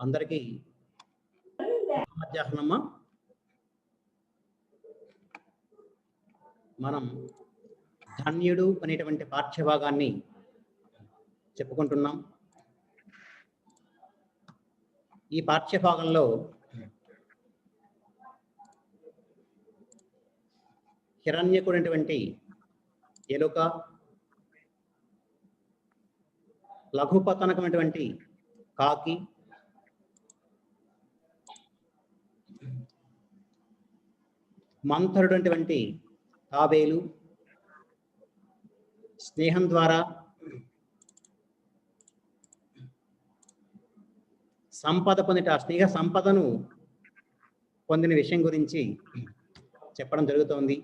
అందరికీ మధ్యాహ్నమ్మ. మనం ధన్యుడు అనేటువంటి పాఠ్యభాగాన్ని చెప్పుకుంటున్నాం. ఈ పాఠ్యభాగంలో హిరణ్యకుడైనటువంటి ఎలుక, లఘుపతనకమైనటువంటి కాకి, మంథరుడైనటువంటి తాబేలు స్నేహం ద్వారా సంపద పొందిన స్నేహ సంపదను పొందిన విషయం గురించి చెప్పడం జరుగుతోంది.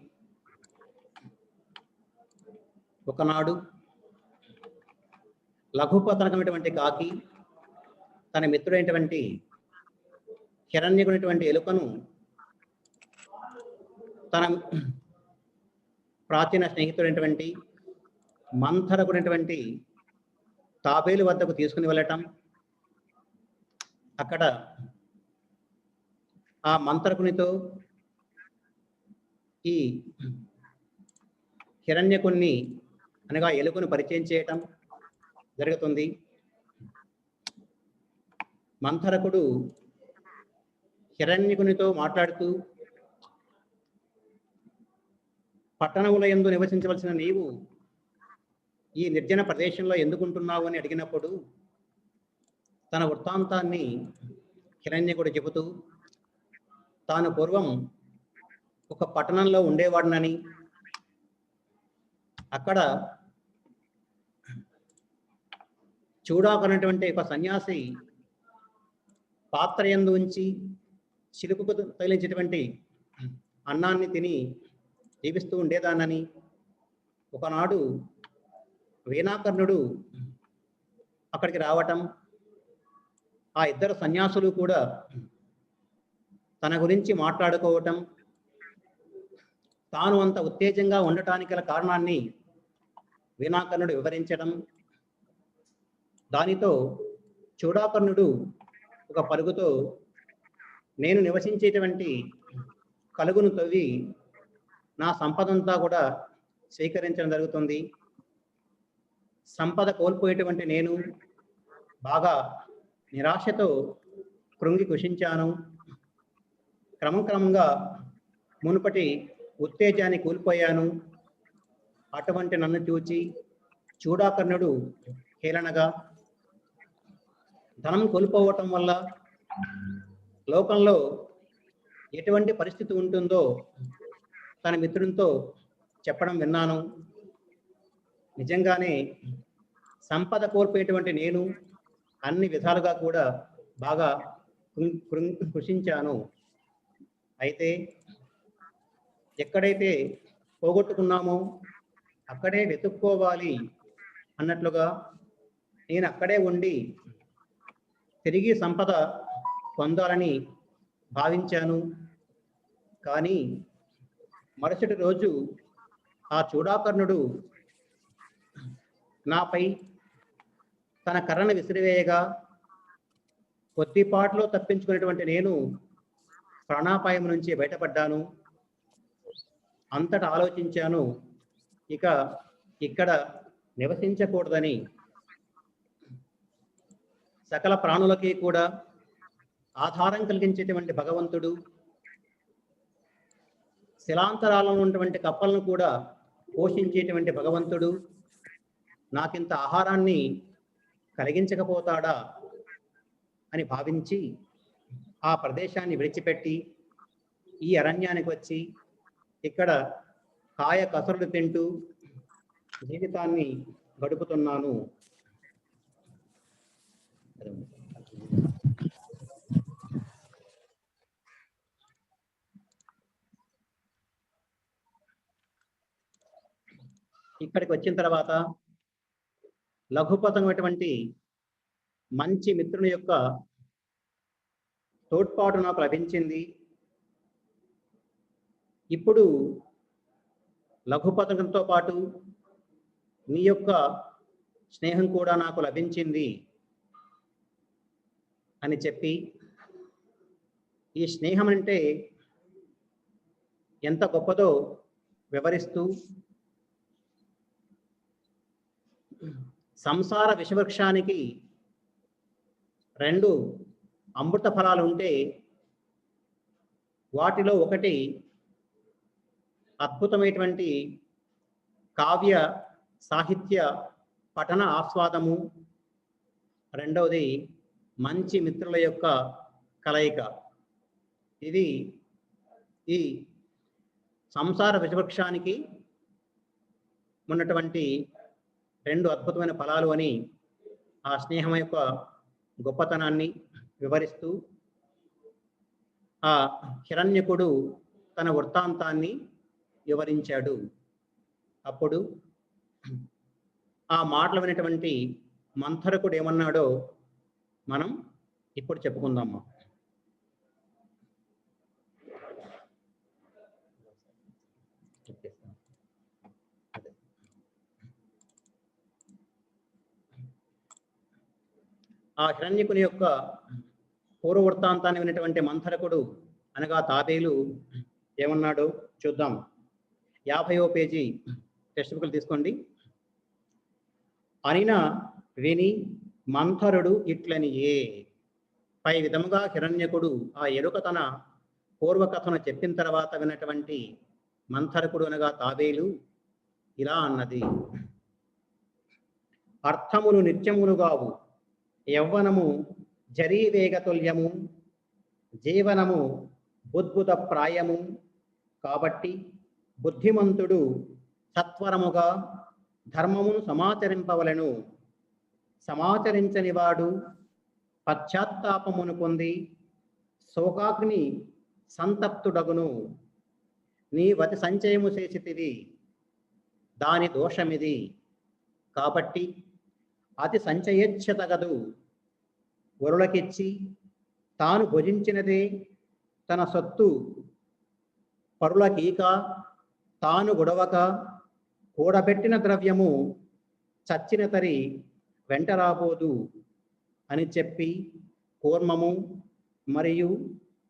ఒకనాడు లఘుపతనకమైనటువంటి కాకి తన మిత్రుడైనటువంటి హిరణ్యకుడైనటువంటి ఎలుకను తన ప్రాచీన స్నేహితుడైనటువంటి మంథరకుడైనటువంటి తాబేలు వద్దకు తీసుకుని వెళ్ళటం, అక్కడ ఆ మంథరకునితో ఈ హిరణ్యకుణ్ణి అనగా ఎలుకను పరిచయం చేయటం జరుగుతుంది. మంథరకుడు హిరణ్యకునితో మాట్లాడుతూ, పట్టణముల యందు నివసించవలసిన నీవు ఈ నిర్జన ప్రదేశంలో ఎందుకుంటున్నావు అని అడిగినప్పుడు తన వృత్తాంతాన్ని హిరణ్యకుడు చెబుతూ, తాను పూర్వం ఒక పట్టణంలో ఉండేవాడినని, అక్కడ చూడాకనటువంటి ఒక సన్యాసి పాత్ర యందు ఉంచి చిలుపుకు తగిలించేటువంటి అన్నాన్ని తిని జీవిస్తూ ఉండేదానని, ఒకనాడు వీణాకర్ణుడు అక్కడికి రావటం, ఆ ఇద్దరు సన్యాసులు కూడా తన గురించి మాట్లాడుకోవటం, తాను అంత ఉత్తేజంగా ఉండటానికి గల కారణాన్ని వీణాకర్ణుడు వివరించడం, దానితో చూడాకర్ణుడు ఒక పరుగుతో నేను నివసించేటువంటి కలుగును తవ్వి నా సంపదంతా కూడా స్వీకరించడం జరుగుతుంది. సంపద కోల్పోయేటువంటి నేను బాగా నిరాశతో కృంగి కుషించాను. క్రమంగా మునుపటి ఉత్తేజాన్ని కోల్పోయాను. అటువంటి నన్ను చూచి చూడాకర్ణుడు హేళనగా, ధనం కోల్పోవటం వల్ల లోకంలో ఎటువంటి పరిస్థితి ఉంటుందో తన మిత్రునితో చెప్పడం విన్నాను. నిజంగానే సంపద కోల్పోయేటువంటి నేను అన్ని విధాలుగా కూడా బాగా కృషించాను. అయితే ఎక్కడైతే పోగొట్టుకున్నామో అక్కడే వెతుక్కోవాలి అన్నట్లుగా నేను అక్కడే ఉండి తిరిగి సంపద పొందాలని భావించాను. కానీ మరుసటి రోజు ఆ చూడాకర్ణుడు నాపై తన కర్రను విసిరివేయగా కొద్దిపాటులో తప్పించుకునేటువంటి నేను ప్రాణాపాయం నుంచి బయటపడ్డాను. అంతటా ఆలోచించాను, ఇక ఇక్కడ నివసించకూడదని. సకల ప్రాణులకి కూడా ఆధారం కలిగించేటువంటి భగవంతుడు, శిలాంతరాలలో ఉన్నటువంటి కప్పలను కూడా పోషించేటువంటి భగవంతుడు నాకింత ఆహారాన్ని కలిగించకపోతాడా అని భావించి ఆ ప్రదేశాన్ని విడిచిపెట్టి ఈ అరణ్యానికి వచ్చి ఇక్కడ కాయ కసరులు తింటూ జీవితాన్ని గడుపుతున్నాను. ఇక్కడికి వచ్చిన తర్వాత లఘుపతమైనటువంటి మంచి మిత్రుని యొక్క తోడ్పాటు నాకు లభించింది. ఇప్పుడు లఘుపతకంతో పాటు నీ యొక్క స్నేహం కూడా నాకు లభించింది అని చెప్పి ఈ స్నేహం అంటే ఎంత గొప్పదో వివరిస్తూ సంసార విషవృక్షానికి 2 అమృత ఫలాలు ఉంటే వాటిలో ఒకటి అద్భుతమైనటువంటి కావ్య సాహిత్య పఠన ఆస్వాదము, రెండవది మంచి మిత్రుల యొక్క కలయిక. ఇది ఈ సంసార విషవృక్షానికి ఉన్నటువంటి 2 అద్భుతమైన ఫలాలు అని ఆ స్నేహం యొక్క గొప్పతనాన్ని వివరిస్తూ ఆ హిరణ్యకుడు తన వృత్తాంతాన్ని వివరించాడు. అప్పుడు ఆ మాటలు వినేటువంటి మంథరకుడు ఏమన్నాడో మనం ఇప్పుడు చెప్పుకుందాము. ఆ హిరణ్యకుని యొక్క పూర్వ వృత్తాంతాన్ని విన్నటువంటి మంథరకుడు అనగా తాబేలు ఏమన్నాడో చూద్దాం. 50వ పేజీ టెక్స్ట్ బుక్లు తీసుకోండి. అనిన విని మంథరుడు ఇట్లనియే. పై విధముగా హిరణ్యకుడు ఆ ఎరుక తన పూర్వకథను చెప్పిన తర్వాత విన్నటువంటి మంథరకుడు అనగా తాబేలు ఇలా అన్నది. అర్థములు నిత్యములుగావు, యవ్వనము జరీవేగతుల్యము, జీవనము బుద్భుత ప్రాయము. కాబట్టి బుద్ధిమంతుడు సత్వరముగా ధర్మమును సమాచరింపవలెను. సమాచరించని వాడు పశ్చాత్తాపమును పొంది శోకాగ్ని సంతప్తుడగును. నీ వతి సంచయము చేసితివి, దాని దోషమిది. కాబట్టి అతి సంచయచ్చ తగదు. వరులకిచ్చి తాను భుజించినదే తన సొత్తు పరులకీక, తాను గొడవక కూడబెట్టిన ద్రవ్యము చచ్చిన తరి వెంట రాబోదు అని చెప్పి కూర్మము మరియు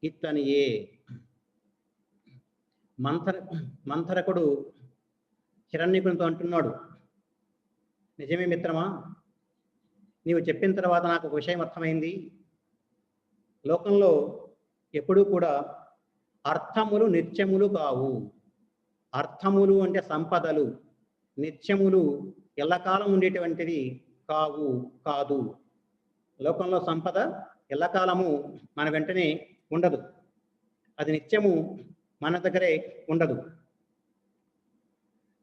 ఇట్లనియే. మంథరకుడు హిరణ్యకునితో అంటున్నాడు, నిజమే మిత్రమా, నీవు చెప్పిన తర్వాత నాకు ఒక విషయం అర్థమైంది. లోకంలో ఎప్పుడూ కూడా అర్థములు నిత్యములు కావు. అర్థములు అంటే సంపదలు, నిత్యములు ఎల్లకాలం ఉండేటువంటిది కాదు. లోకంలో సంపద ఎల్లకాలము మన వెంటనే ఉండదు, అది నిత్యము మన దగ్గరే ఉండదు.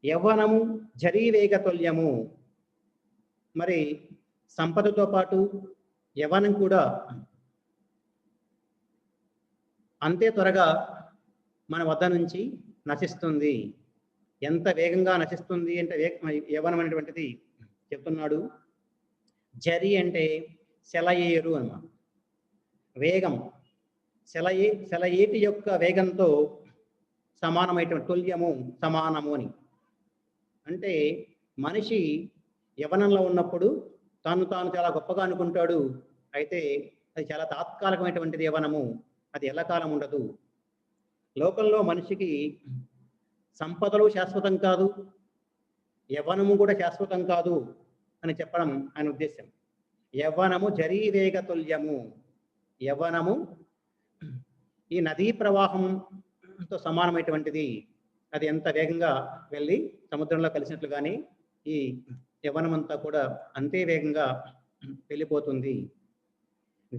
యవ్వనము జరీవేగతుల్యము. మరి సంపదతో పాటు యవ్వనం కూడా అంతే త్వరగా మన వద్ద నుంచి నశిస్తుంది. ఎంత వేగంగా నశిస్తుంది అంటే యవ్వనం అనేటువంటిది చెప్తున్నాడు. జరి అంటే సెలయేరు అన్నమాట. వేగం సెలయేటి యొక్క వేగంతో సమానమైనటువంటి తుల్యము, సమానము అని. అంటే మనిషి యవ్వనంలో ఉన్నప్పుడు తాను చాలా గొప్పగా అనుకుంటాడు. అయితే అది చాలా తాత్కాలికమైనటువంటిది యవ్వనము, అది ఎల్లకాలం ఉండదు. లోకంలో మనిషికి సంపదలు శాశ్వతం కాదు, యవ్వనము కూడా శాశ్వతం కాదు అని చెప్పడం ఆయన ఉద్దేశం. యవ్వనము జరీవేగతుల్యము. యవ్వనము ఈ నదీ ప్రవాహంతో సమానమైనటువంటిది. అది ఎంత వేగంగా వెళ్ళి సముద్రంలో కలిసినట్లుగానే ఈ యవ్వనం అంతా కూడా అంతే వేగంగా వెళ్ళిపోతుంది.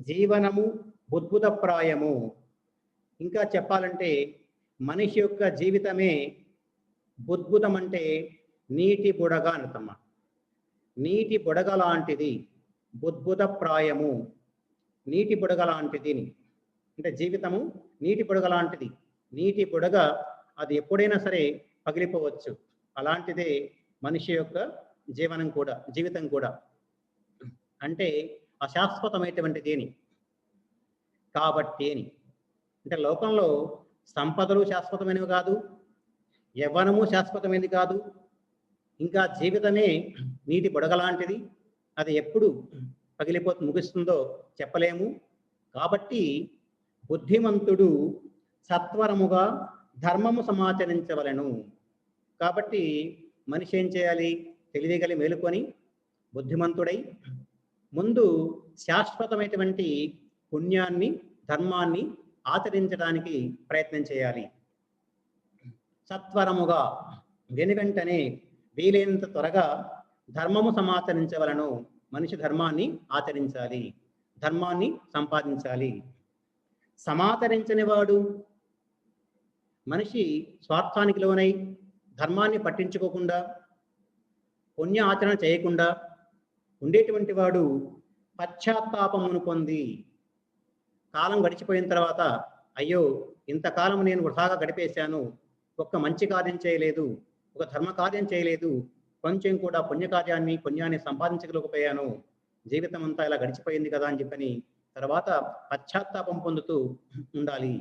జీవనము బుద్భుత ప్రాయము. ఇంకా చెప్పాలంటే మనిషి యొక్క జీవితమే బుద్భుతం అంటే నీటి బుడగ అంటమ్మ. నీటి బుడగ లాంటిది బుద్భుత ప్రాయము. నీటి బుడగ లాంటిది అంటే జీవితము నీటి బుడగ లాంటిది. నీటి బుడగ అది ఎప్పుడైనా సరే పగిలిపోవచ్చు. అలాంటిదే మనిషి యొక్క జీవితం కూడా. అంటే అశాశ్వతమైనటువంటిది అని. కాబట్టి అని అంటే లోకంలో సంపదలు శాశ్వతమైనవి కాదు, యవ్వనము శాశ్వతమైనది కాదు, ఇంకా జీవితమే నీటి బుడగ లాంటిది. అది ఎప్పుడు ముగిస్తుందో చెప్పలేము. కాబట్టి బుద్ధిమంతుడు సత్వరముగా ధర్మము సమాచరించవలెను. కాబట్టి మనిషి ఏం చేయాలి? తెలివిగలి మేలుకొని బుద్ధిమంతుడై ముందు శాశ్వతమైనటువంటి పుణ్యాన్ని, ధర్మాన్ని ఆచరించడానికి ప్రయత్నం చేయాలి. సత్వరముగా వెనువెంటనే వీలైనంత త్వరగా ధర్మము సమాచరించవలను. మనిషి ధర్మాన్ని ఆచరించాలి, ధర్మాన్ని సంపాదించాలి. సమాచరించని వాడు, మనిషి స్వార్థానికి లోనై ధర్మాన్ని పట్టించుకోకుండా పుణ్య ఆచరణ చేయకుండా ఉండేటువంటి వాడు పశ్చాత్తాపమును పొంది కాలం గడిచిపోయిన తర్వాత అయ్యో ఇంతకాలం నేను వృధాగా గడిపేశాను, ఒక్క మంచి కార్యం చేయలేదు, ఒక ధర్మ కార్యం చేయలేదు, కొంచెం కూడా పుణ్యాన్ని సంపాదించగలిగిపోయాను, జీవితం అంతా ఇలా గడిచిపోయింది కదా అని చెప్పని తర్వాత పశ్చాత్తాపం పొందుతూ ఉండాలి.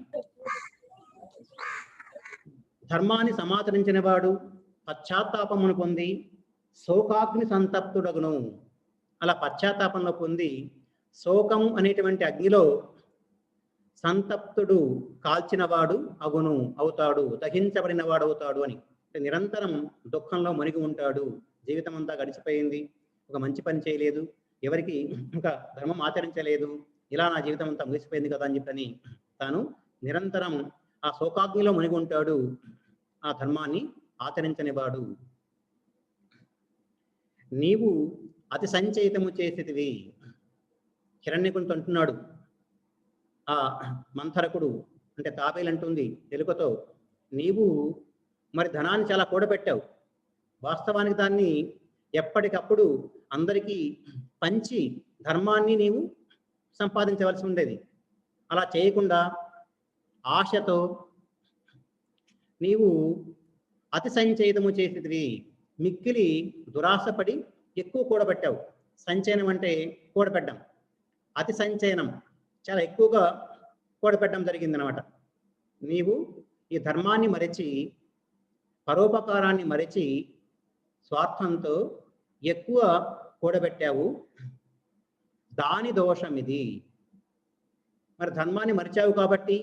ధర్మాన్ని సమాచరించిన వాడు పశ్చాత్తాపమును పొంది శోకాగ్ని సంతప్తుడగును. అలా పశ్చాత్తాపంలో పొంది శోకం అనేటువంటి అగ్నిలో సంతప్తుడు, కాల్చినవాడు అవుతాడు, దహించబడిన వాడు అవుతాడు అని. నిరంతరం దుఃఖంలో మునిగి ఉంటాడు. జీవితం అంతా గడిచిపోయింది, ఒక మంచి పని చేయలేదు, ఎవరికి ఇంకా ధర్మం ఆచరించలేదు, ఇలా నా జీవితం అంతా ముగిసిపోయింది కదా అని చెప్పని తాను నిరంతరం ఆ శోకాగ్నిలో మునిగి ఉంటాడు, ఆ ధర్మాన్ని ఆచరించని వాడు. నీవు అతి సంచయితము చేసేటివి. హిరణ్యకునితో అంటున్నాడు ఆ మంథరకుడు, అంటే తాబేలు అంటుంది ఎలుకతో, నీవు మరి ధనాన్ని చాలా కూడబెట్టావు, వాస్తవానికి దాన్ని ఎప్పటికప్పుడు అందరికీ పంచి ధర్మాన్ని నీవు సంపాదించవలసి ఉండేది. అలా చేయకుండా ఆశతో నీవు అతి సంచయితము చేసేటివి. మిక్కిలి దురాశపడి ఎక్కువ కూడబెట్టావు. సంచయనం అంటే కూడబెట్టడం, అతి సంచయనం చాలా ఎక్కువగా కూడబెట్టడం జరిగిందనమాట. నీవు ఈ ధర్మాన్ని మరచి, పరోపకారాన్ని మరచి స్వార్థంతో ఎక్కువ కూడబెట్టావు, దాని దోషం ఇది. మరి ధర్మాన్ని మరిచావు కాబట్టి,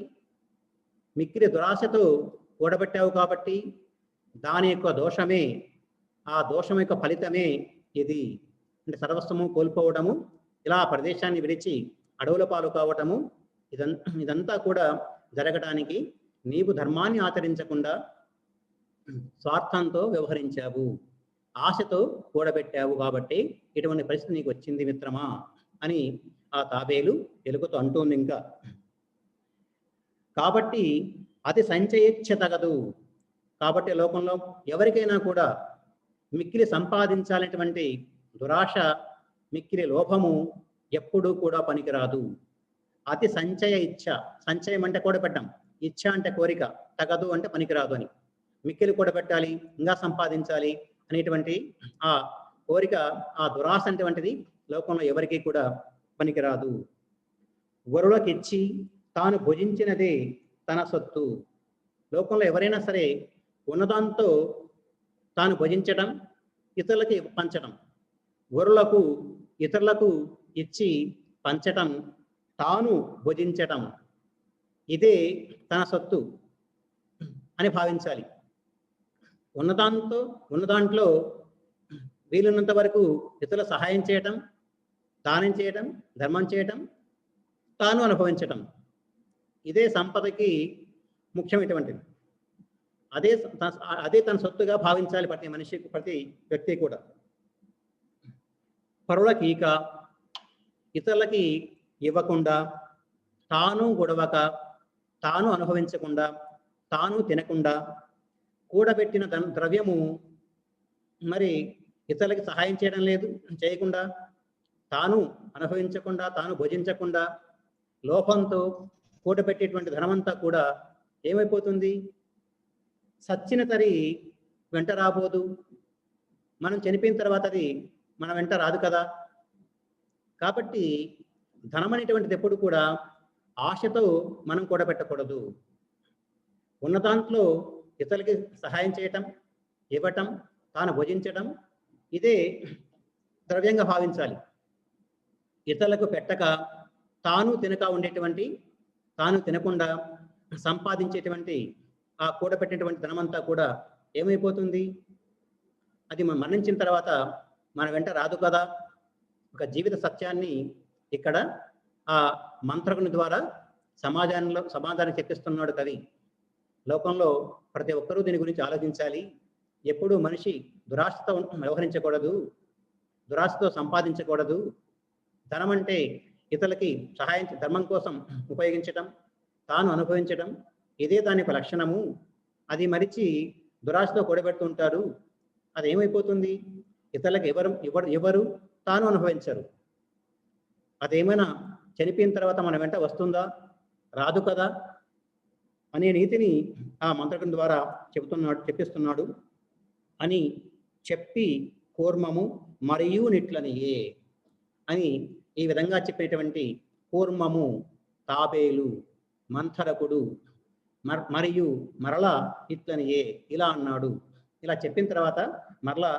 మిక్కిలి దురాశతో కూడబెట్టావు కాబట్టి దాని యొక్క దోషమే, ఆ దోషం యొక్క ఫలితమే ఇది. అంటే సర్వస్వము కోల్పోవడము, ఇలా ప్రదేశాన్ని విడిచి అడవుల పాలు కావటము, ఇదంతా కూడా జరగడానికి నీవు ధర్మాన్ని ఆచరించకుండా స్వార్థంతో వ్యవహరించావు, ఆశతో కూడబెట్టావు కాబట్టి ఇటువంటి పరిస్థితి నీకు వచ్చింది మిత్రమా అని ఆ తాబేలు ఎలుకతో అంటోంది. ఇంకా కాబట్టి అతి సంచయిచ్చ తగదు. కాబట్టి లోకంలో ఎవరికైనా కూడా మిక్కిలి సంపాదించాలనేటువంటి దురాశ, మిక్కిలి లోభము ఎప్పుడూ కూడా పనికిరాదు. అతి సంచయ ఇచ్ఛ, సంచయం అంటే కూడబెట్టడం, ఇచ్ఛ అంటే కోరిక, తగదు అంటే పనికిరాదు అని. మిక్కిలి కూడబెట్టాలి, ఇంకా సంపాదించాలి అనేటువంటి ఆ కోరిక, ఆ దురాశ అనేటువంటిది లోకంలో ఎవరికీ కూడా పనికిరాదు. వరులకిచ్చి తాను భుజించినదే తన సొత్తు. లోకంలో ఎవరైనా సరే ఉన్నదాంతో తాను భుజించడం, ఇతరులకి పంచడం, వరులకు ఇతరులకు ఇచ్చి పంచటం, తాను భుజించటం, ఇదే తన సొత్తు అని భావించాలి. ఉన్నదాంట్లో వీలున్నంత వరకు ఇతరుల సహాయం చేయటం, దానం చేయటం, ధర్మం చేయటం, తాను అనుభవించటం, ఇదే సంపదకి ముఖ్యమైనటువంటిది. అదే తన సొత్తుగా భావించాలి ప్రతి మనిషికి, ప్రతి వ్యక్తి కూడా. పరులకీక, ఇతరులకి ఇవ్వకుండా, తాను గొడవక, తాను అనుభవించకుండా, తాను తినకుండా, కూడబెట్టిన ద్రవ్యము మరి ఇతరులకి సహాయం చేయడం లేదు, చేయకుండా, తాను అనుభవించకుండా, తాను భుజించకుండా, లోపంతో కూడబెట్టేటువంటి ధనమంతా కూడా ఏమైపోతుంది? సచ్చిన తరి వెంట రాబోదు. మనం చనిపోయిన తర్వాత అది మన వెంట రాదు కదా. కాబట్టి ధనం అనేటువంటిది ఎప్పుడు కూడా ఆశతో మనం కూడబెట్టకూడదు. ఉన్న దాంట్లో ఇతరులకి సహాయం చేయటం, ఇవ్వటం, తాను భుజించటం, ఇదే ద్రవ్యంగా భావించాలి. ఇతరులకు పెట్టక తాను తినకుండా సంపాదించేటువంటి ఆ కూడబెట్టినటువంటి ధనమంతా కూడా ఏమైపోతుంది? అది మనం మరణించిన తర్వాత మన వెంట రాదు కదా. ఒక జీవిత సత్యాన్ని ఇక్కడ ఆ మంత్రకుని ద్వారా సమాజానికి చెప్పిస్తున్నాడు కవి. లోకంలో ప్రతి ఒక్కరూ దీని గురించి ఆలోచించాలి. ఎప్పుడూ మనిషి దురాశతో వ్యవహరించకూడదు, దురాశతో సంపాదించకూడదు. ధనం అంటే ఇతరులకి ధర్మం కోసం ఉపయోగించటం, తాను అనుభవించడం, ఇదే దాని యొక్క లక్షణము. అది మరిచి దురాశతో కూడబెడుతుంటారు. అది ఏమైపోతుంది? ఇతరులకు ఎవరు తాను అనుభవించరు. అదేమైనా చనిపోయిన తర్వాత మన వెంట వస్తుందా? రాదు కదా అనే నీతిని ఆ మంత్రకం ద్వారా చెప్పిస్తున్నాడు అని చెప్పి కూర్మము మరియు నిట్లనియే అని ఈ విధంగా చెప్పినటువంటి కూర్మము, తాబేలు, మంథరకుడు మరియు మరలా ఇట్లనియే ఇలా అన్నాడు. ఇలా చెప్పిన తర్వాత మరలా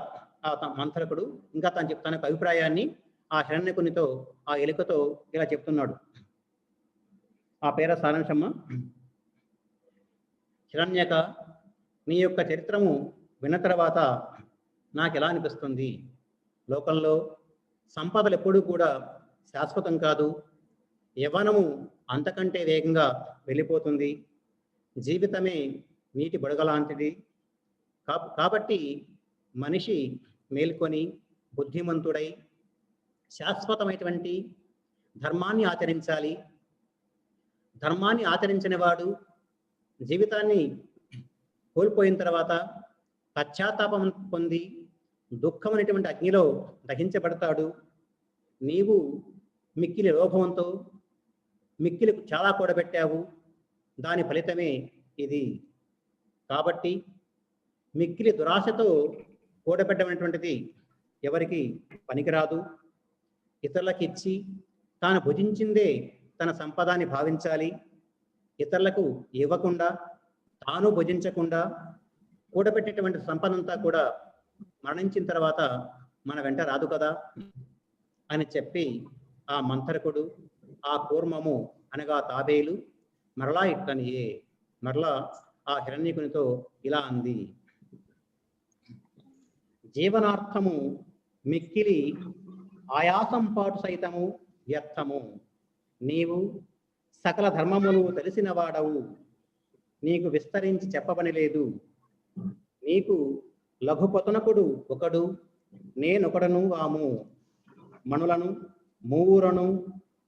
ఆ మంథరకుడు ఇంకా తన అభిప్రాయాన్ని ఆ హిరణ్యకునితో, ఆ ఎలుకతో ఇలా చెప్తున్నాడు. ఆ పేర సారాంశమ్మ. హిరణ్యక, నీ యొక్క చరిత్రము విన్న తర్వాత నాకు ఎలా అనిపిస్తుంది? లోకంలో సంపదలు ఎప్పుడూ కూడా శాశ్వతం కాదు. యవ్వనము అంతకంటే వేగంగా వెళ్ళిపోతుంది. జీవితమే నీటి బుడగలాంటిది. కాబట్టి మనిషి మేల్కొని బుద్ధిమంతుడై శాశ్వతమైనటువంటి ధర్మాన్ని ఆచరించాలి. ధర్మాన్ని ఆచరించిన వాడు జీవితాన్ని కోల్పోయిన తర్వాత పశ్చాత్తాపం పొంది దుఃఖమైనటువంటి అగ్నిలో దహించబడతాడు. నీవు మిక్కిలి లోభంతో మిక్కిలి చాలా కూడబెట్టావు, దాని ఫలితమే ఇది. కాబట్టి మిక్కిలి దురాశతో కూడబెట్టమైనటువంటిది ఎవరికి పనికిరాదు. ఇతరులకు ఇచ్చి తాను భుజించిందే తన సంపదాన్ని భావించాలి. ఇతరులకు ఇవ్వకుండా, తాను భుజించకుండా కూడబెట్టేటువంటి సంపదంతా కూడా మరణించిన తర్వాత మన వెంట రాదు కదా అని చెప్పి ఆ మంథరకుడు, ఆ కూర్మము అనగా తాబేలు మరలా ఇట్లనియే మరలా ఆ హిరణ్యకునితో ఇలా అంది. జీవనార్థము మిక్కిలి ఆయాసం పాటు సైతము వ్యర్థము. నీవు సకల ధర్మములు తెలిసిన వాడవు, నీకు విస్తరించి చెప్పబని లేదు. నీకు లఘుపతనకుడు ఒకడు, నేనొకడను వాము. మనులను మూవురను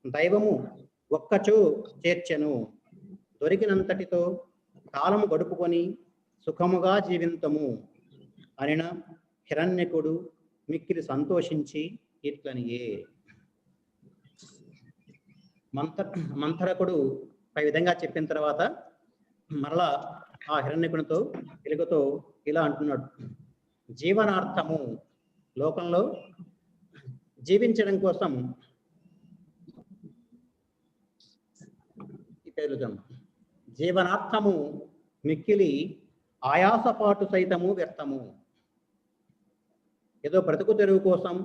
దైవము ఒక్కచో చేర్చెను. దొరికినంతటితో కాలము గడుపుకొని సుఖముగా జీవింతము అనిన హిరణ్యకుడు మిక్కిలి సంతోషించి ఇట్లనియే. మంథరకుడు పై విధంగా చెప్పిన తర్వాత మరలా ఆ హిరణ్యకునితో ఎలుకతో ఇలా అంటున్నాడు. జీవనార్థము, లోకంలో జీవించడం కోసం జీవనార్థము మిక్కిలి ఆయాసపాటు సైతము వ్యర్థము. ఏదో బ్రతుకు తెరువు కోసం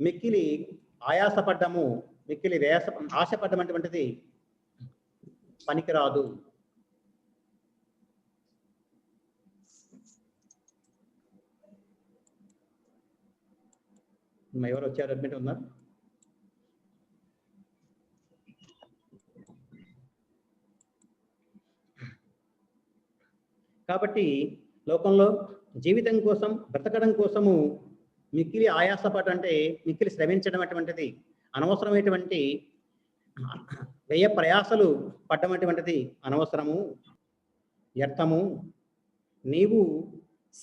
మిక్కిలి ఆయాసపడ్డము, మిక్కిలి ఆశపడ్డమైనటువంటిది పనికిరాదు. ఎవరు వచ్చారు? అడ్మిట్ ఉన్నారు. కాబట్టి లోకంలో జీవితం కోసం, బ్రతకడం కోసము మిక్కిలి ఆయాసపడంటే మిక్కిలి శ్రమించడం అటువంటిది, అనవసరమైనటువంటి వ్యయ ప్రయాసలు పడ్డమటువంటిది అనవసరము, వ్యర్థము. నీవు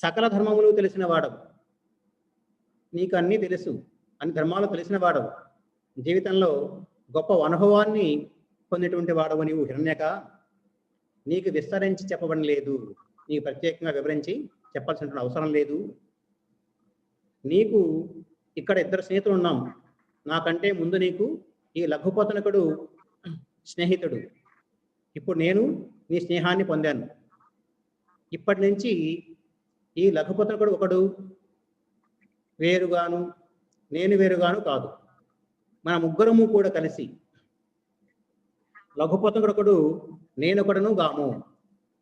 సకల ధర్మములు తెలిసిన వాడవు, నీకు అన్నీ తెలుసు, అన్ని ధర్మాలు తెలిసిన వాడవు, జీవితంలో గొప్ప అనుభవాన్ని పొందేటువంటి వాడవు నీవు హిరణ్యక. నీకు విస్తరించి చెప్పబడి లేదు, నీకు ప్రత్యేకంగా వివరించి చెప్పాల్సిన అవసరం లేదు. నీకు ఇక్కడ ఇద్దరు స్నేహితులు ఉన్నాం. నాకంటే ముందు నీకు ఈ లఘుపతనకుడు స్నేహితుడు. ఇప్పుడు నేను నీ స్నేహాన్ని పొందాను. ఇప్పటి నుంచి ఈ లఘుపతనకుడు ఒకడు వేరుగాను, నేను వేరుగాను కాదు. మన ముగ్గురము కూడా కలిసి లఘుపతంగుడు నేనొకడును గాము.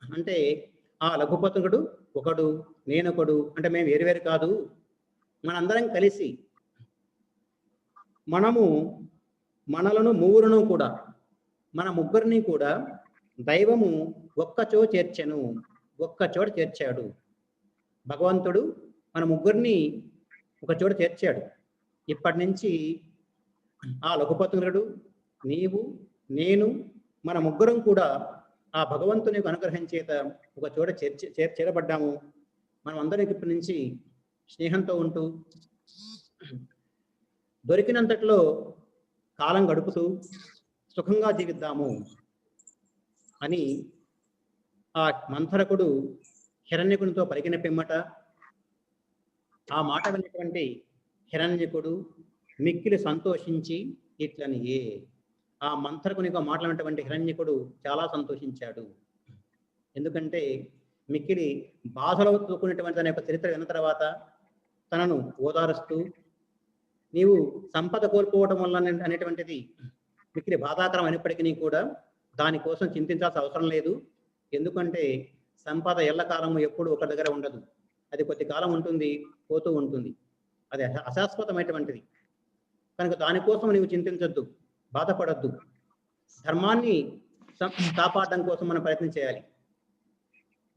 అంటే ఆ లఘుపతంగుడు ఒకడు, నేనొకడు, అంటే మేము వేరు కాదు, మనందరం కలిసి మనలను మూవురును కూడా, మన ముగ్గురిని కూడా దైవము ఒక్కచోట చేర్చాడు. భగవంతుడు మన ముగ్గురిని ఒక చోట చేర్చాడు. ఇప్పటి నుంచి ఆ లఘుపతుడు, నీవు, నేను, మన ముగ్గురం కూడా ఆ భగవంతుని అనుగ్రహం చేత ఒక చోట చేరబడ్డాము. మనం అందరికి ఇప్పటి నుంచి స్నేహంతో ఉంటూ దొరికినంతట్లో కాలం గడుపుతూ సుఖంగా జీవిద్దాము అని ఆ మంథరకుడు హిరణ్యకునితో పలికిన పిమ్మట ఆ మాట విన్నటువంటి హిరణ్యకుడు మిక్కిలి సంతోషించి ఇట్లనియే. ఆ మంథరకునితో మాట్లాడినటువంటి హిరణ్యకుడు చాలా సంతోషించాడు. ఎందుకంటే మిక్కిలి బాధలో తూకున్నటువంటి తన యొక్క చరిత్ర విన్న తర్వాత తనను ఓదారుస్తూ, నీవు సంపద కోల్పోవడం వల్ల అనేటువంటిది మిక్కిలి బాధాకరం అయినప్పటికీ కూడా దానికోసం చింతించాల్సిన అవసరం లేదు. ఎందుకంటే సంపద ఎల్లకాలము ఎప్పుడు ఒక దగ్గర ఉండదు. అది కొద్ది కాలం ఉంటుంది, పోతూ ఉంటుంది. అది అశాశ్వతమైనటువంటిది. కనుక దానికోసం నీవు చింతించొద్దు, బాధపడద్దు. ధర్మాన్ని కాపాడడం కోసం మనం ప్రయత్నం చేయాలి.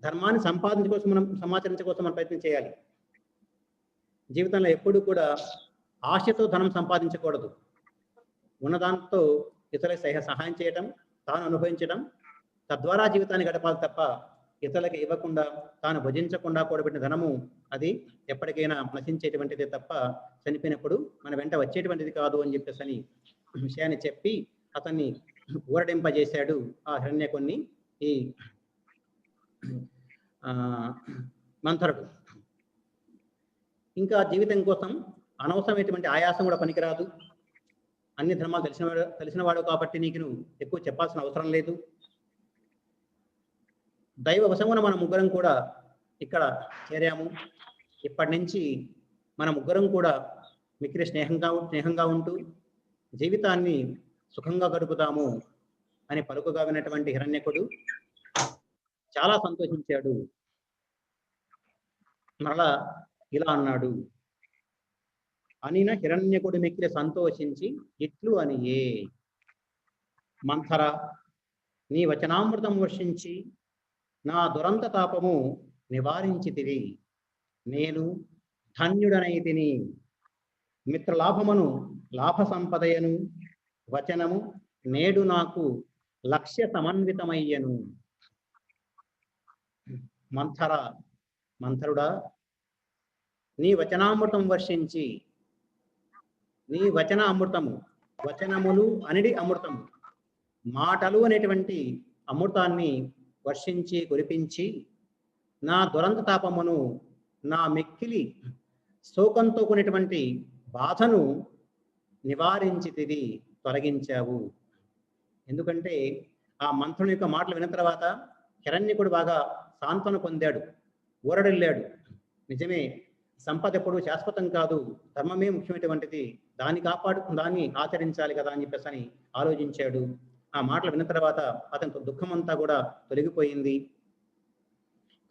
ధర్మాన్ని సమాచరించడం కోసం మనం ప్రయత్నం చేయాలి. జీవితంలో ఎప్పుడు కూడా ఆశతో ధనం సంపాదించకూడదు. ఉన్నదాంతో ఇతరులకు సహాయం చేయటం, తాను అనుభవించడం, తద్వారా జీవితాన్ని గడపాలి తప్ప ఇతరులకు ఇవ్వకుండా, తాను భుజించకుండా కూడబెట్టిన ధనము అది ఎప్పటికైనా నశించేటువంటిదే తప్ప చనిపోయినప్పుడు మన వెంట వచ్చేటువంటిది కాదు అని చెప్పేసి అని విషయాన్ని చెప్పి అతన్ని ఊరడింపజేశాడు ఆ హిరణ్యకుణ్ణి ఈ మంథరుడు. ఇంకా జీవితం కోసం అనవసరమైనటువంటి ఆయాసం కూడా పనికిరాదు. అన్ని ధర్మాలు తెలిసినవాడు కాబట్టి నీకు ఎక్కువ చెప్పాల్సిన అవసరం లేదు. దైవ వశమున మన ముగ్గురం కూడా ఇక్కడ చేరాము. ఇప్పటి నుంచి మన ముగ్గురం కూడా మిక్కిలి స్నేహంగా ఉంటూ జీవితాన్ని సుఖంగా గడుపుతాము అని పలుకుగా విన్నటువంటి హిరణ్యకుడు చాలా సంతోషించాడు. మరలా ఇలా అన్నాడు, అనిన హిరణ్యకుడు మిక్కిలి సంతోషించి ఇట్లు అనియే. మంథర, నీ వచనామృతం వర్షించి నా దురంత తాపము నివారించితివి. నేను ధన్యుడనైతిని. మిత్రలాభమును లాభ సంపదయను వచనము నేడు నాకు లక్ష్య సమన్వితమయ్యను. మంథరుడా, నీ వచనామృతం వర్షించి, నీ వచన అమృతము, వచనములు అనిడి అమృతము, మాటలు అనేటువంటి అమృతాన్ని వర్షించి కురిపించి నా దురంత తాపమును, నా మిక్కిలి శోకంతో కూడినటువంటి బాధను నివారించితివి, తొలగించావు. ఎందుకంటే ఆ మంత్రుని యొక్క మాటలు విన్న తర్వాత హిరణ్యకుడు బాగా సాంత్వన పొందాడు, ఊరడెళ్ళాడు. నిజమే, సంపద ఎప్పుడు శాశ్వతం కాదు, ధర్మమే ముఖ్యమైనటువంటిది, దాన్ని ఆచరించాలి కదా అని చెప్పేసి అని ఆలోచించాడు. ఆ మాటలు విన్న తర్వాత అతని దుఃఖం అంతా కూడా తొలగిపోయింది.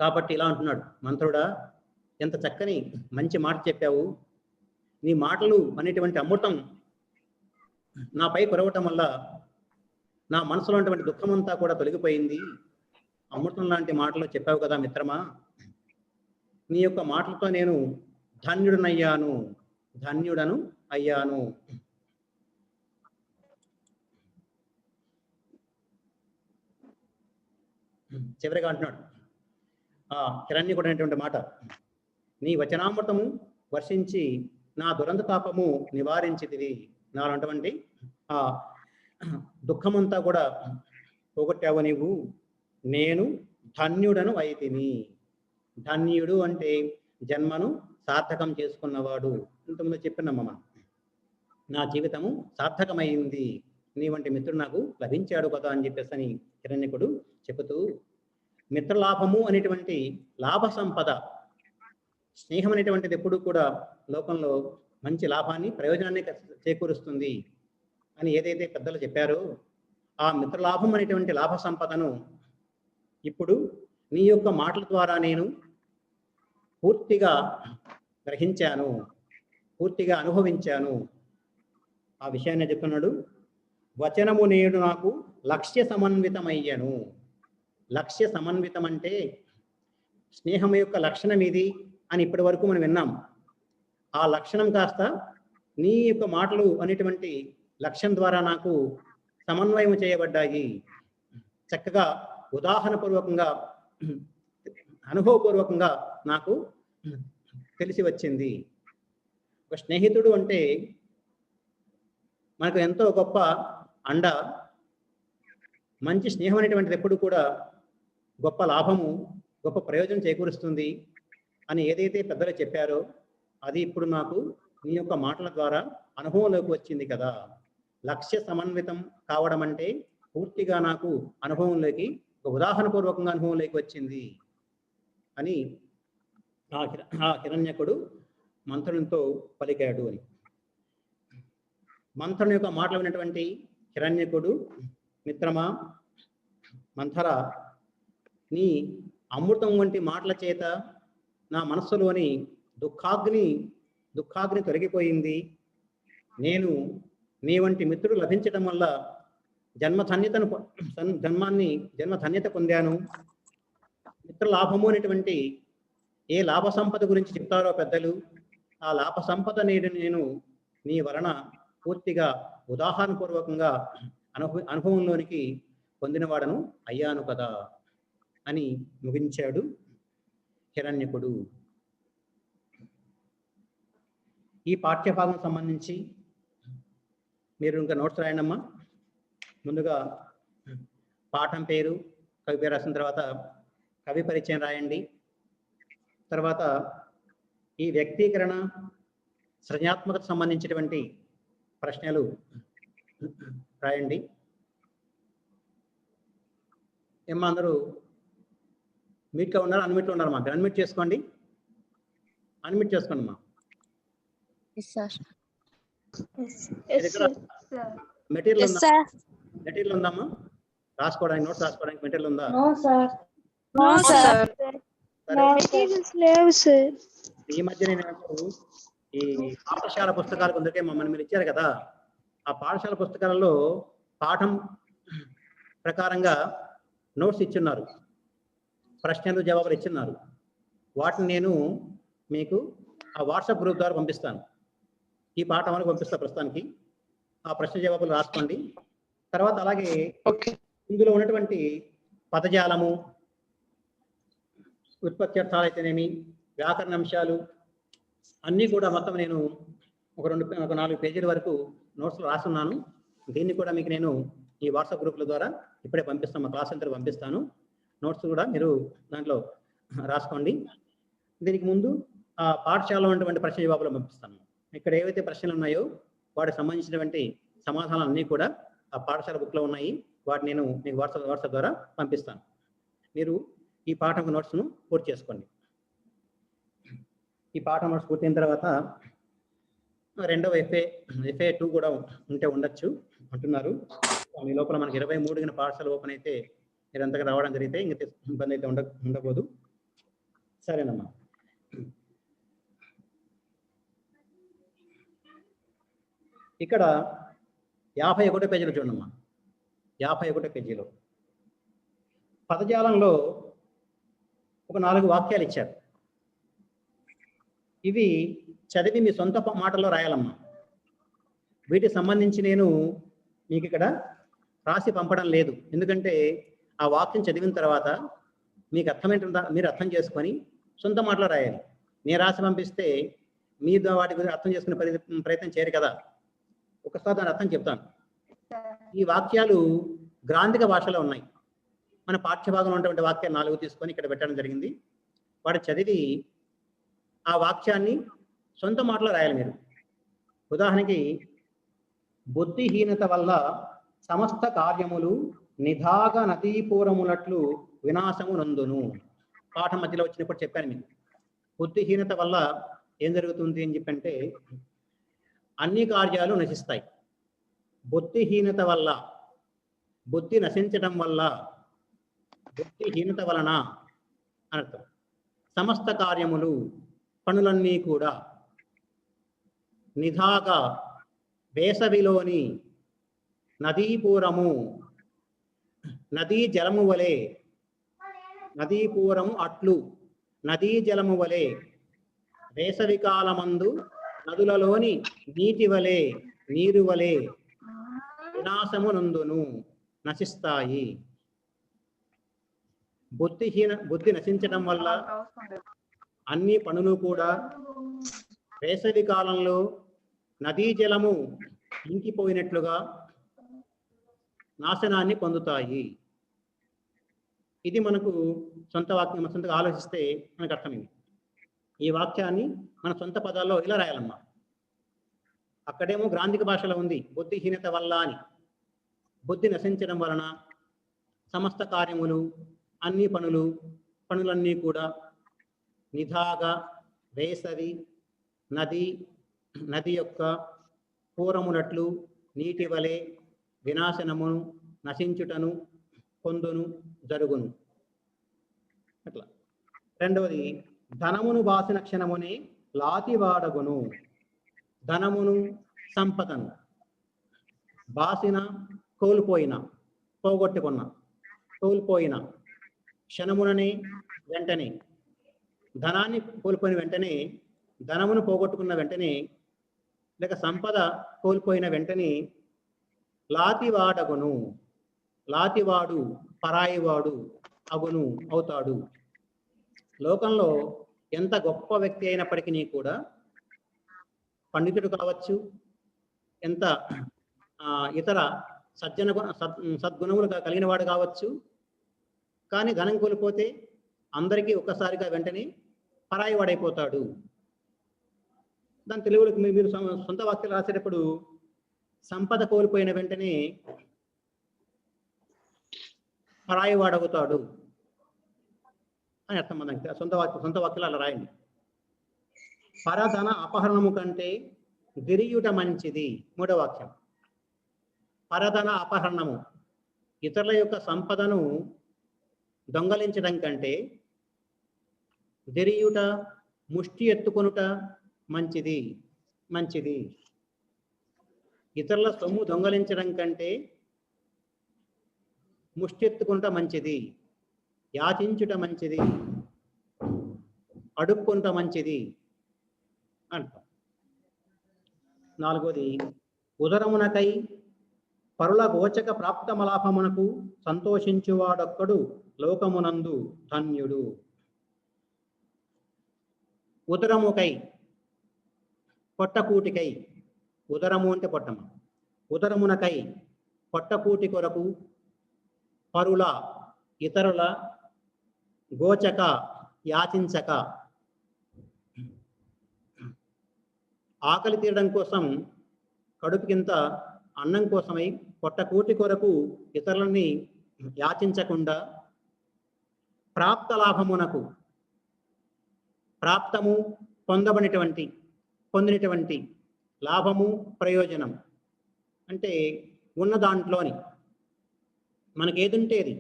కాబట్టి ఇలా అంటున్నాడు, మంత్రుడా, ఎంత చక్కని మంచి మాట చెప్పావు. నీ మాటలు అనేటువంటి అమృతం నాపై కురవటం వల్ల నా మనసులో ఉన్నటువంటి దుఃఖం అంతా కూడా తొలగిపోయింది. అమృతం లాంటి మాటలు చెప్పావు కదా మిత్రమా. నీ యొక్క మాటలతో నేను ధన్యుడను అయ్యాను. చివరిగా అంటున్నాడు ఆ హిరణ్యకుడు అనేటువంటి మాట, నీ వచనామృతము వర్షించి నా దురంత తాపము నివారించితివి. నాలంటువంటి ఆ దుఃఖమంతా కూడా పోగొట్టావు నీవు. నేను ధన్యుడను అయితిని. ధన్యుడు అంటే జన్మను సార్థకం చేసుకున్నవాడు. ఇంతకుముందు చెప్పినమ్మ, నా జీవితము సార్థకమైంది, నీ వంటి మిత్రుడు నాకు లభించాడు కదా అని చెప్పేసి అని హిరణ్యకుడు చెబుతూ, మిత్రలాభము అనేటువంటి లాభ సంపద, స్నేహం అనేటువంటిది ఎప్పుడు కూడా లోకంలో మంచి లాభాన్ని, ప్రయోజనాన్ని చేకూరుస్తుంది. అని ఏదైతే పెద్దలు చెప్పారో ఆ మిత్రలాభం అనేటువంటి లాభ సంపదను ఇప్పుడు నీ యొక్క మాటల ద్వారా నేను పూర్తిగా గ్రహించాను, పూర్తిగా అనుభవించాను. ఆ విషయాన్ని చెప్తున్నాడు. వచనము నేడు నాకు లక్ష్య సమన్వితమయ్యను. లక్ష్య సమన్వితం అంటే స్నేహం యొక్క లక్షణం ఇది అని ఇప్పటి వరకు మనం విన్నాం. ఆ లక్షణం కాస్త నీ యొక్క మాటలు అనేటువంటి లక్ష్యం ద్వారా నాకు సమన్వయం చేయబడ్డాయి. చక్కగా ఉదాహరణపూర్వకంగా అనుభవపూర్వకంగా నాకు తెలిసి వచ్చింది. ఒక స్నేహితుడు అంటే మనకు ఎంతో గొప్ప అండ. మంచి స్నేహం అనేటువంటిది ఎప్పుడు కూడా గొప్ప లాభము, గొప్ప ప్రయోజనం చేకూరుస్తుంది అని ఏదైతే పెద్దలు చెప్పారో అది ఇప్పుడు నాకు నీ యొక్క మాటల ద్వారా అనుభవంలోకి వచ్చింది కదా. లక్ష్య సమన్వితం కావడం అంటే పూర్తిగా నాకు అనుభవంలోకి, ఒక ఉదాహరణపూర్వకంగా అనుభవంలోకి వచ్చింది అని ఆ హిరణ్యకుడు మంత్రునితో పలికాడు అని. మంత్రుని యొక్క మాటలు విన్నటువంటి హిరణ్యకుడు, మిత్రమా మంథర, నీ అమృతం వంటి మాటల చేత నా మనస్సులోని దుఃఖాగ్ని తొలగిపోయింది. నేను నీ వంటి మిత్రుడు లభించడం వల్ల జన్మధన్యత పొందాను. మిత్ర లాభము అనేటువంటి ఏ లాభ సంపద గురించి చెప్తారో పెద్దలు, ఆ లాభ సంపద నేను నీ వలన పూర్తిగా ఉదాహరణపూర్వకంగా అనుభవంలోనికి పొందినవాడను అయ్యాను కదా అని ముగించాడు హిరణ్యకుడు. ఈ పాఠ్యభాగం సంబంధించి మీరు ఇంకా నోట్స్ రాయండమ్మా. ముందుగా పాఠం పేరు, కవి పేరు రాసిన తర్వాత కవి పరిచయం రాయండి. తర్వాత ఈ వ్యక్తీకరణ, సృజనాత్మకత సంబంధించినటువంటి ప్రశ్నలు రాయండి. ఏమన్నా అందరూ మీట్గా ఉన్నారు? అన్మిట్లో ఉన్నారు మా? అన్మిట్ చేసుకోండి, అన్మిట్ చేసుకోండి మా. మెటీరియల్ ఉందమ్మా రాసుకోవడానికి, నోట్స్ రాసుకోవడానికి మెటీరియల్ ఉందా? ఈ మధ్య నేను ఈ పాఠశాల పుస్తకాలు కొందరికే మమ్మల్ని మీరు ఇచ్చారు కదా, ఆ పాఠశాల పుస్తకాలలో పాఠం ప్రకారంగా నోట్స్ ఇచ్చున్నారు, ప్రశ్నలు జవాబులు ఇచ్చున్నారు. వాటిని నేను మీకు ఆ వాట్సాప్ గ్రూప్ ద్వారా పంపిస్తాను. ఈ పాఠం వరకు పంపిస్తాను ప్రస్తుతానికి. ఆ ప్రశ్న జవాబులు రాసుకోండి. తర్వాత అలాగే ఇందులో ఉన్నటువంటి పదజాలము, ఉత్పత్త్యర్థాలు అయితేనేమి, వ్యాకరణ అంశాలు అన్నీ కూడా మొత్తం నేను ఒక 4 పేజీల వరకు నోట్స్లో రాస్తున్నాను. దీన్ని కూడా మీకు నేను ఈ వాట్సాప్ గ్రూపుల ద్వారా ఇప్పుడే పంపిస్తాను, మా క్లాస్ సెంటర్ పంపిస్తాను. నోట్స్ కూడా మీరు దాంట్లో రాసుకోండి. దీనికి ముందు ఆ పాఠశాలలో ఉన్నటువంటి ప్రశ్న జవాబులు పంపిస్తాను. ఇక్కడ ఏవైతే ప్రశ్నలు ఉన్నాయో వాటికి సంబంధించినటువంటి సమాధానాలు అన్నీ కూడా ఆ పాఠశాల బుక్లో ఉన్నాయి. వాటిని నేను మీకు వాట్సాప్ ద్వారా పంపిస్తాను. మీరు ఈ పాఠం నోట్స్ను పూర్తి చేసుకోండి. ఈ పాఠం నోట్స్ పూర్తయిన తర్వాత రెండవ ఎఫ్ఏ 2 కూడా ఉంటే ఉండొచ్చు అంటున్నారు. ఈ లోపల మనకి 23 పాఠశాల ఓపెన్ అయితే మీరు అంతగా రావడం జరిగితే ఇంకా ఇబ్బంది అయితే ఉండకూడదు. సరేనమ్మా. ఇక్కడ 51 పేజీలో చూడమ్మా. 51 పేజీలో పదజాలంలో ఒక 4 వాక్యాలు ఇచ్చారు. ఇవి చదివి మీ సొంత మాటల్లో రాయాలమ్మా. వీటికి సంబంధించి నేను మీకు ఇక్కడ రాసి పంపడం లేదు. ఎందుకంటే ఆ వాక్యం చదివిన తర్వాత మీకు అర్థమేంటుందా మీరు అర్థం చేసుకొని సొంత మాటలో రాయాలి. నేను రాసి పంపిస్తే మీరు వాటి గురించి అర్థం చేసుకునే ప్రయత్నం చేయరు కదా. ఒకసారి దాని అర్థం చెప్తాను. ఈ వాక్యాలు గ్రాంధిక భాషలో ఉన్నాయి. మన పాఠ్యభాగంలో ఉన్నటువంటి వాక్యాలు 4 తీసుకొని ఇక్కడ పెట్టడం జరిగింది. వాడు చదివి ఆ వాక్యాన్ని సొంత మాటలో రాయాలి మీరు. ఉదాహరణకి, బుద్ధిహీనత వల్ల సమస్త కార్యములు నిధాగ నదీపూరమునట్లు వినాశము నందును. పాఠం మధ్యలో వచ్చినప్పుడు చెప్పాను మీకు. బుద్ధిహీనత వల్ల ఏం జరుగుతుంది అని చెప్పంటే అన్ని కార్యాలు నశిస్తాయి. బుద్ధిహీనత వల్ల, బుద్ధి నశించడం వల్ల, బుద్ధిహీనత వలన అర్థం. సమస్త కార్యములు, పనులన్నీ కూడా నిధాగా వేసవిలోని నదీపూరము, నదీ జలము వలె, నదీపూరము అట్లు నదీ జలము వలె, వేసవి కాలమందు నదులలోని నీటి వలె, నీరు వలె వినాశమునందును, నశిస్తాయి. బుద్ధి నశించడం వల్ల అన్ని పనులు కూడా వేసవి కాలంలో నదీ జలము ఇంకిపోయినట్లుగా నాశనాన్ని పొందుతాయి. ఇది మనకు సొంత వాక్యం, మన సొంతగా ఆలోచిస్తే మనకు అర్థమైంది. ఈ వాక్యాన్ని మన సొంత పదాల్లో ఇలా రాయాలమ్మా. అక్కడేమో గ్రాంధిక భాషలో ఉంది బుద్ధిహీనత వల్ల అని. బుద్ధి నశించడం వలన సమస్త కార్యములు, అన్ని పనులన్నీ కూడా నిధాగా వేసవి నది యొక్క పూరమునట్లు నీటి వలె వినాశనమును, నశించుటను, పొందును, జరుగును. అట్లా. రెండవది, ధనమును బాసిన క్షణమునే లాతివాడగును. ధనమును, సంపదను బాసిన, కోల్పోయిన, కోల్పోయిన క్షణముననే, వెంటనే, ధనాన్ని కోల్పోయిన వెంటనే, ధనమును పోగొట్టుకున్న వెంటనే, లేక సంపద కోల్పోయిన వెంటనే లాతివాడగును. లాతివాడు పరాయివాడు అగును, అవుతాడు. లోకంలో ఎంత గొప్ప వ్యక్తి అయినప్పటికీ కూడా, పండితుడు కావచ్చు, ఎంత ఇతర సద్గుణములు కలిగిన వాడు కావచ్చు, కానీ ధనం కోల్పోతే అందరికీ ఒక్కసారిగా వెంటనే పరాయి వాడైపోతాడు. దాని తెలుగులో మీరు సొంత వాక్యాలు రాసేటప్పుడు సంపద కోల్పోయిన వెంటనే పరాయి వాడవుతాడు అని అర్థం. మనకి సొంత వాక్యాలు అలా రాయండి. పరధన అపహరణము కంటే దిరియుట మంచిది. మూడవ వాక్యం. పరధన అపహరణము, ఇతరుల యొక్క సంపదను దొంగలించడం కంటే దిరియుట, ముష్టి ఎత్తుకొనుట మంచిది. ఇతరుల సొమ్ము దొంగలించడం కంటే ముష్టి ఎత్తుకుంట మంచిది, యాచించుట మంచిది, అడుక్కుంట మంచిది అంటాం. నాలుగోది, ఉదరమునకై పరుల గోచక ప్రాప్తమలాభమునకు సంతోషించువాడొక్కడు లోకమునందు ధన్యుడు. ఉదరముకై, పొట్టకూటికై, ఉదరము అంటే పొట్టము, ఉదరమునకై పొట్టకూటి కొరకు, పరుల ఇతరుల, గోచక యాచించక, ఆకలి తీరడం కోసం, కడుపుకింత అన్నం కోసమై పొట్టకూటి కొరకు ఇతరులని యాచించకుండా, ప్రాప్త లాభమునకు, ప్రాప్తము పొందినటువంటి లాభము, ప్రయోజనం అంటే ఉన్న దాంట్లోని మనకి ఏదుంటేది.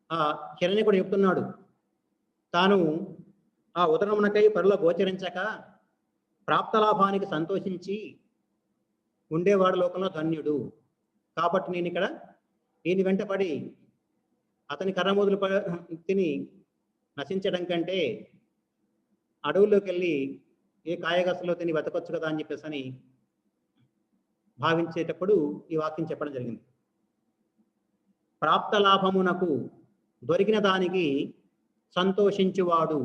ఆ హిరణ్యకుడు చెప్తున్నాడు, తాను ఆ ఉదరమునకై పరుల గోచరించక ప్రాప్త లాభానికి సంతోషించి ఉండేవాడు లోకంలో ధన్యుడు. కాబట్టి నేను ఇక్కడ ఈయన వెంటపడి అతని కర్రమోదులు తిని నశించడం కంటే అడవుల్లోకి వెళ్ళి ఏ కాయగసలో తిని బతకొచ్చు కదా అని చెప్పేసి అని భావించేటప్పుడు ఈ వాక్యం చెప్పడం జరిగింది. ప్రాప్త లాభమునకు, దొరికిన దానికి సంతోషించువాడు,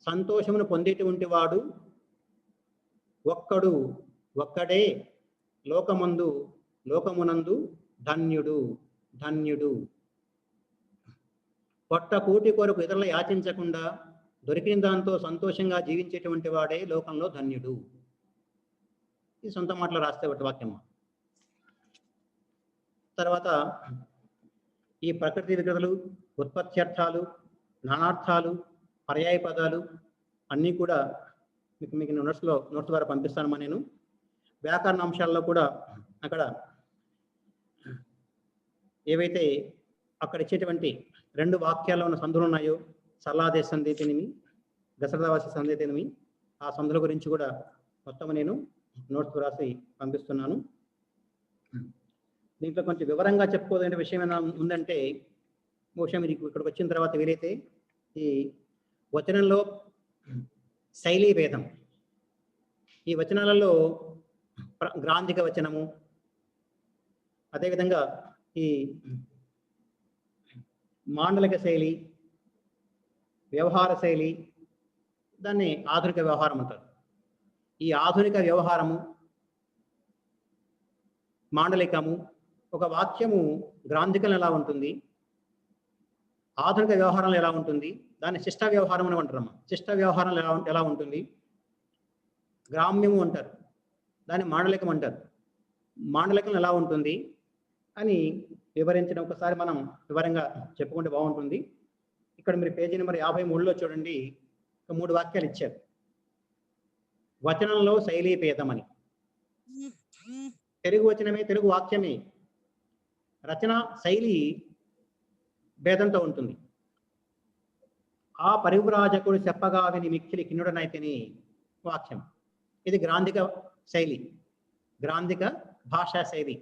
సంతోషమును పొందేటువంటి వాడు ఒక్కడే లోకమునందు ధన్యుడు. పొట్టకూటి కొరకు ఇతరులు యాచించకుండా దొరికిన దాంతో సంతోషంగా జీవించేటువంటి వాడే లోకంలో ధన్యుడు. ఇది సొంత మాటలు రాస్తే ఒకటి వాక్యము. తర్వాత ఈ ప్రకృతి వికృతులు, ఉత్పత్త్యర్థాలు, నానార్థాలు, పర్యాయ పదాలు అన్నీ కూడా మీకు నోట్స్ ద్వారా పంపిస్తానమ్మా. నేను వ్యాకరణ అంశాల్లో కూడా అక్కడ ఏవైతే అక్కడ ఇచ్చేటువంటి 2 వాక్యాల్లో ఉన్న సందులు ఉన్నాయో, సల్లాదే సందేతినిమి, దశరథవాసి సందేతినిమి, ఆ సందుల గురించి కూడా మొత్తం నేను నోట్స్ రాసి పంపిస్తున్నాను. దీంట్లో కొంచెం వివరంగా చెప్పుకోదగిన విషయం ఏమైనా ఉందంటే, బహుశా మీరు ఇక్కడికి వచ్చిన తర్వాత వీలైతే ఈ వచనంలో శైలీ భేదం, ఈ వచనాలలో గ్రాంధిక వచనము, అదేవిధంగా ఈ మాండలిక శైలి, వ్యవహార శైలి, దాన్ని ఆధునిక వ్యవహారం అంటారు. ఈ ఆధునిక వ్యవహారము, మాండలికము, ఒక వాక్యము గ్రాంధికం ఎలా ఉంటుంది, ఆధునిక వ్యవహారంలో ఎలా ఉంటుంది, దాన్ని శిష్ట వ్యవహారం అని అంటారమ్మా. శిష్ట వ్యవహారం ఎలా ఉంటుంది, గ్రామ్యము అంటారు, దాన్ని మాండలికం అంటారు. మాండలికం ఎలా ఉంటుంది అని వివరించడం ఒకసారి మనం వివరంగా చెప్పుకుంటే బాగుంటుంది. ఇక్కడ మీరు పేజీ నెంబర్ 53లో చూడండి, 3 వాక్యాలు ఇచ్చారు. వచనంలో శైలీ భేదం అని. తెలుగు వచనమే, తెలుగు వాక్యమే, రచన శైలి భేదంతో ఉంటుంది. ఆ పరివ్రాజకుడు చెప్పగా విని మిక్కిలి కిన్నుడనైతిని వాక్యం. ఇది గ్రాంధిక శైలి, గ్రాంధిక భాషా శైలి.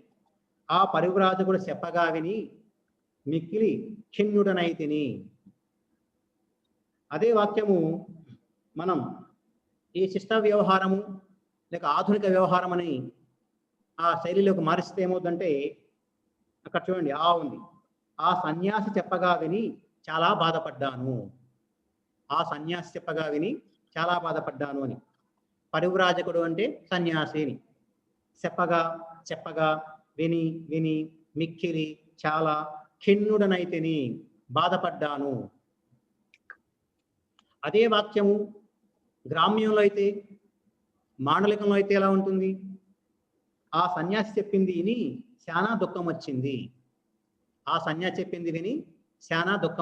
ఆ పరివ్రాజకుడు చెప్పగా విని మిక్కిలి ఖిన్నుడనైతిని. అదే వాక్యము మనం ఈ శిష్ట వ్యవహారము లేక ఆధునిక వ్యవహారం అని ఆ శైలిలోకి మారిస్తే ఏమవుతుందంటే, అక్కడ చూడండి ఆ ఉంది, ఆ సన్యాసి చెప్పగా విని చాలా బాధపడ్డాను. ఆ సన్యాసి చెప్పగా విని చాలా బాధపడ్డాను అని. పరివ్రాజకుడు అంటే సన్యాసి అని. చెప్పగా విని మిక్కిలి చాలా ఖిన్నుడనైతిని, బాధపడ్డాను. అదే వాక్యము గ్రామ్యంలో అయితే, మాండలికంలో అయితే ఎలా ఉంటుంది, ఆ సన్యాసి చెప్పింది విని శానా దుఃఖం వచ్చింది. ఆ సన్యాసి చెప్పింది విని శానా దుఃఖం